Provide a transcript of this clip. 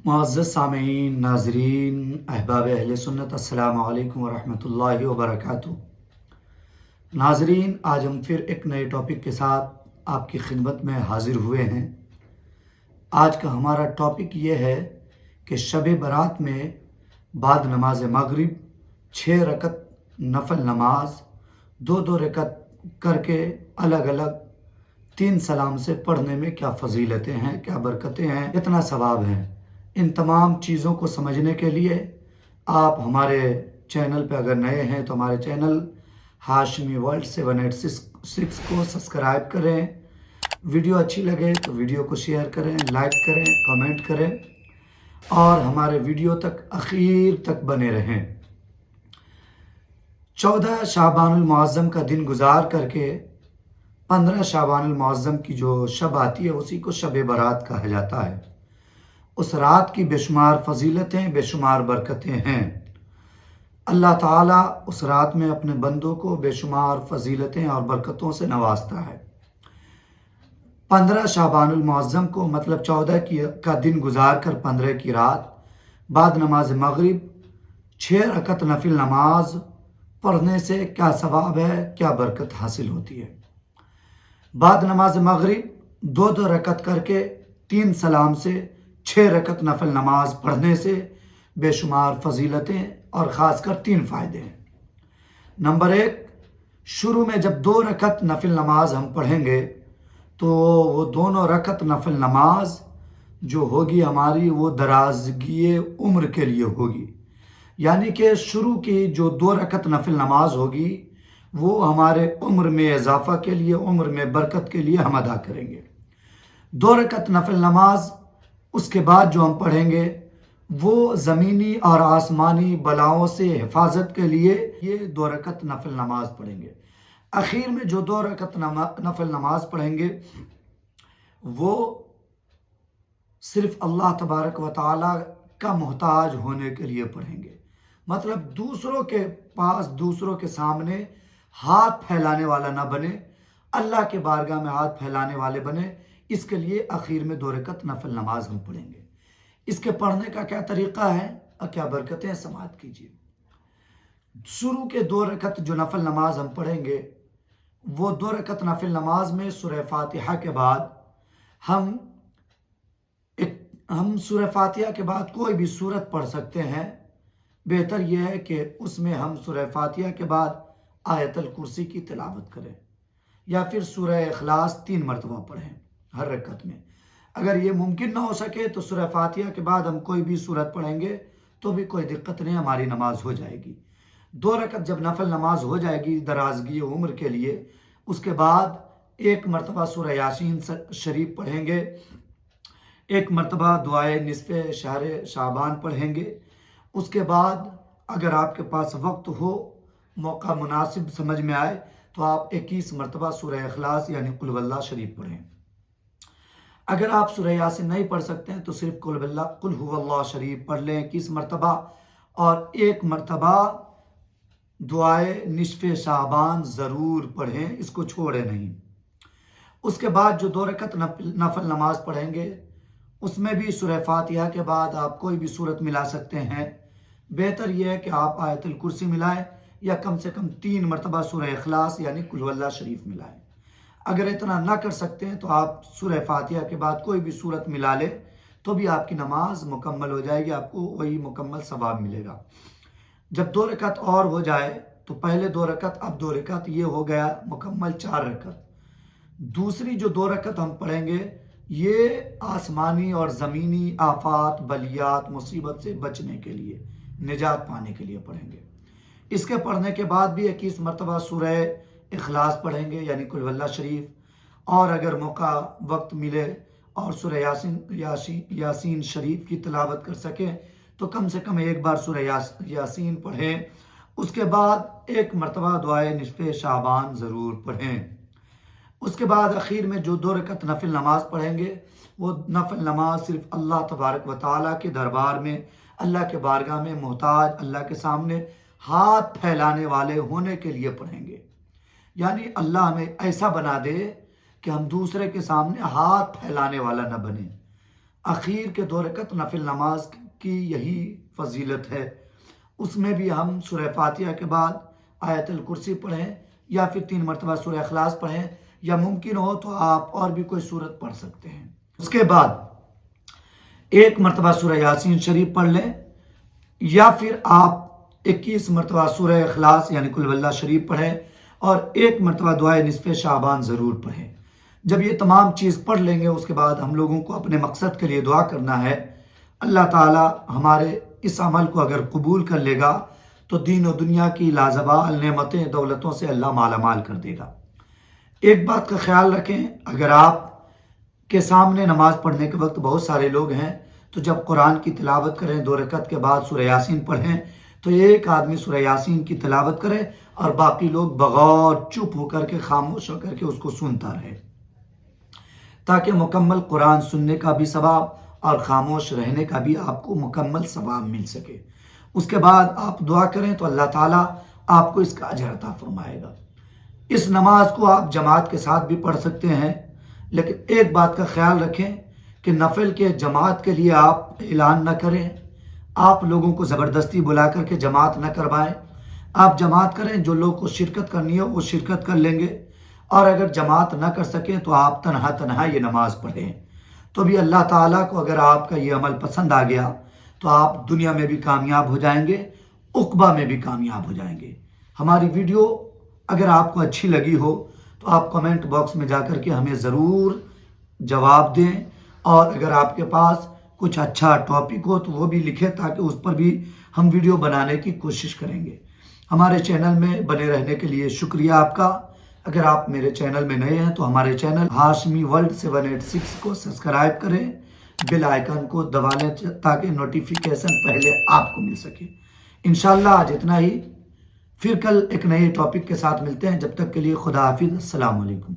मुअज़्ज़ज़ सामीईन, नाज़रीन, अहबाब अहले सुन्नत, अस्सलामु अलैकुम वरहमतुल्लाहि वबरकातुहू। नाज़रीन, आज हम फिर एक नए टॉपिक के साथ आपकी खिदमत में हाज़िर हुए हैं। आज का हमारा टॉपिक ये है कि शब बारात में बाद नमाज मगरिब 6 रकत नफल नमाज 2-2 रकत करके अलग अलग 3 सलाम से पढ़ने में क्या फजीलतें हैं, क्या बरकतें हैं, कितना सवाब है। इन तमाम चीज़ों को समझने के लिए आप हमारे चैनल पर अगर नए हैं तो हमारे चैनल हाशमी वर्ल्ड 786 को सब्सक्राइब करें। वीडियो अच्छी लगे तो वीडियो को शेयर करें, लाइक करें, कमेंट करें और हमारे वीडियो तक आखिर तक बने रहें। 14 शाबानुल मुअज़्ज़म का दिन गुजार करके 15 शाबानुल मुअज़्ज़म की जो शब आती है उसी को शब बारात कहा जाता है। उस रात की बेशुमार फजीलतें, बेशुमार बरकतें हैं। अल्लाह ताला उस रात में अपने बंदों को बेशुमार फजीलतें और बरकतों से नवाजता है। 15 शाबानुल मुअज़्ज़म को मतलब 14 का दिन गुजार कर 15 की रात बाद नमाज मगरिब 6 रकत नफिल नमाज पढ़ने से क्या सवाब है, क्या बरकत हासिल होती है। बाद नमाज मगरिब 2-2 रकत करके 3 सलाम से 6 रकत नफल नमाज पढ़ने से बेशुमार फजीलतें और ख़ासकर 3 फ़ायदे हैं। नंबर 1, शुरू में जब 2 रकत नफिल नमाज हम पढ़ेंगे तो वो दोनों रकत नफिल नमाज जो होगी हमारी वो दराजगी उम्र के लिए होगी। यानी कि शुरू की जो 2 रकत नफिल नमाज होगी वो हमारे उम्र में इजाफा के लिए, उम्र में बरकत के लिए हम अदा करेंगे। 2 रकत नफिल नमाज उसके बाद जो हम पढ़ेंगे वो ज़मीनी और आसमानी बलाओं से हिफाजत के लिए ये 2 रकत नफिल नमाज पढ़ेंगे। आखिर में जो 2 रकत नफिल नमाज पढ़ेंगे वो सिर्फ अल्लाह तबारक व तआला का मोहताज होने के लिए पढ़ेंगे। मतलब दूसरों के पास, दूसरों के सामने हाथ फैलाने वाला ना बने, अल्लाह के बारगाह में हाथ फैलाने वाले बने। इसके लिए आखिर में 2 रकत नफल नमाज हम पढ़ेंगे। इसके पढ़ने का क्या तरीका है और क्या बरकतें समाअत कीजिए। शुरू के 2 रकत जो नफल नमाज हम पढ़ेंगे वो 2 रकत नफल नमाज में सूरह फातिहा के बाद हम सूरह फातिहा के बाद कोई भी सूरत पढ़ सकते हैं। बेहतर यह है कि उसमें हम सूरह फातिहा के बाद आयतल कुर्सी की तिलावत करें या फिर सूरह इखलास 3 मरतबा पढ़ें हर रकत में। अगर ये मुमकिन ना हो सके तो सूरह फातिहा के बाद हम कोई भी सूरत पढ़ेंगे तो भी कोई दिक्कत नहीं, हमारी नमाज हो जाएगी। 2 रकत जब नफल नमाज हो जाएगी दराजगी उम्र के लिए, उसके बाद 1 मरतबा सूरह यासीन शरीफ पढ़ेंगे, 1 मरतबा दुआए निस्फ़े शहर शाबान पढ़ेंगे। उसके बाद अगर आपके पास वक्त हो, मौका मुनासिब समझ में आए तो आप 21 मरतबा सूरह इखलास यानी कुल वल्लाह शरीफ पढ़ें। अगर आप सूरह यासीन नहीं पढ़ सकते हैं तो सिर्फ कुल हुवल्लाह शरीफ पढ़ लें 21 मरतबा और 1 मरतबा दुआए निस्फ़े शाबान ज़रूर पढ़ें, इसको छोड़ें नहीं। उसके बाद जो 2 रकत नफल नमाज पढ़ेंगे उसमें भी सूरह फातिहा के बाद आप कोई भी सूरत मिला सकते हैं। बेहतर यह है कि आप आयतुल कुर्सी मिलाएं या कम से कम 3 मरतबा सूरह इखलास यानी कुल वल्लाह शरीफ मिलाएं। अगर इतना ना कर सकते हैं तो आप सूरह फातिहा के बाद कोई भी सूरत मिला ले तो भी आपकी नमाज मुकम्मल हो जाएगी, आपको वही मुकम्मल सवाब मिलेगा। जब 2 रकत और हो जाए तो पहले 2 रकत, अब 2 रकत, ये हो गया मुकम्मल 4 रकत। दूसरी जो 2 रकत हम पढ़ेंगे ये आसमानी और ज़मीनी आफात, बलियात, मुसीबत से बचने के लिए, निजात पाने के लिए पढ़ेंगे। इसके पढ़ने के बाद भी 21 मरतबा सूरह इखलास पढ़ेंगे यानी कुल वल्लाह शरीफ, और अगर मौका वक्त मिले और सूरह यासीन शरीफ की तिलावत कर सकें तो कम से कम 1 बार सूरह यासीन पढ़ें। उसके बाद 1 मरतबा दुआए निस्फ़े शाबान ज़रूर पढ़ें। उसके बाद आखिर में जो 2 रकत नफिल नमाज पढ़ेंगे वो नफिल नमाज सिर्फ अल्लाह तबारक व तआला के दरबार में, अल्लाह के बारगाह में मोहताज, अल्लाह के सामने हाथ फैलाने वाले होने के लिए पढ़ेंगे। यानी अल्लाह हमें ऐसा बना दे कि हम दूसरे के सामने हाथ फैलाने वाला न बने। आखिर के 2 रकत नफिल नमाज की यही फजीलत है। उसमें भी हम सूरह फातिहा के बाद आयतल कुर्सी पढ़ें या फिर 3 मरतबा सूरह इखलास पढ़ें, या मुमकिन हो तो आप और भी कोई सूरत पढ़ सकते हैं। उसके बाद 1 मरतबा सूरह यासीन शरीफ पढ़ लें, या फिर आप 21 मरतबा सूरह इखलास यानी कुल वल्लाह शरीफ पढ़ें और 1 मरतबा दुआए निस्फ़े शाबान ज़रूर पढ़ें। जब ये तमाम चीज़ पढ़ लेंगे उसके बाद हम लोगों को अपने मकसद के लिए दुआ करना है। अल्लाह ताला हमारे इस अमल को अगर कबूल कर लेगा तो दीन और दुनिया की लाजवाल नेमतें दौलतों से अल्लाह मालामाल कर देगा। एक बात का ख्याल रखें, अगर आप के सामने नमाज पढ़ने के वक्त बहुत सारे लोग हैं तो जब कुरान की तिलावत करें 2 रकत के बाद सूरह यासीन पढ़ें तो एक आदमी सूरह यासीन की तिलावत करे और बाकी लोग बगौर चुप होकर के खामोश होकर के उसको सुनता रहे, ताकि मुकम्मल कुरान सुनने का भी सवाब और खामोश रहने का भी आपको मुकम्मल सवाब मिल सके। उसके बाद आप दुआ करें तो अल्लाह ताला आपको इसका अजर अता फरमाएगा। इस नमाज को आप जमात के साथ भी पढ़ सकते हैं, लेकिन एक बात का ख्याल रखें कि नफिल के जमात के लिए आप ऐलान न करें, आप लोगों को ज़बरदस्ती बुला करके जमात न करवाएं। आप जमात करें, जो लोग को शिरकत करनी हो वो शिरकत कर लेंगे, और अगर जमात न कर सकें तो आप तन्हा तन्हा ये नमाज पढ़ें। तो भी अल्लाह ताला को अगर आपका ये अमल पसंद आ गया तो आप दुनिया में भी कामयाब हो जाएंगे, उक़बा में भी कामयाब हो जाएंगे। हमारी वीडियो अगर आपको अच्छी लगी हो तो आप कमेंट बॉक्स में जाकर के हमें ज़रूर जवाब दें, और अगर आपके पास कुछ अच्छा टॉपिक हो तो वो भी लिखें, ताकि उस पर भी हम वीडियो बनाने की कोशिश करेंगे। हमारे चैनल में बने रहने के लिए शुक्रिया आपका। अगर आप मेरे चैनल में नए हैं तो हमारे चैनल हाशमी वर्ल्ड 786 को सब्सक्राइब करें, बेल आइकन को दबा लें ताकि नोटिफिकेशन पहले आपको मिल सके। इंशाल्लाह आज इतना ही, फिर कल एक नए टॉपिक के साथ मिलते हैं। जब तक के लिए खुदा हाफिज़, अस्सलाम वालेकुम।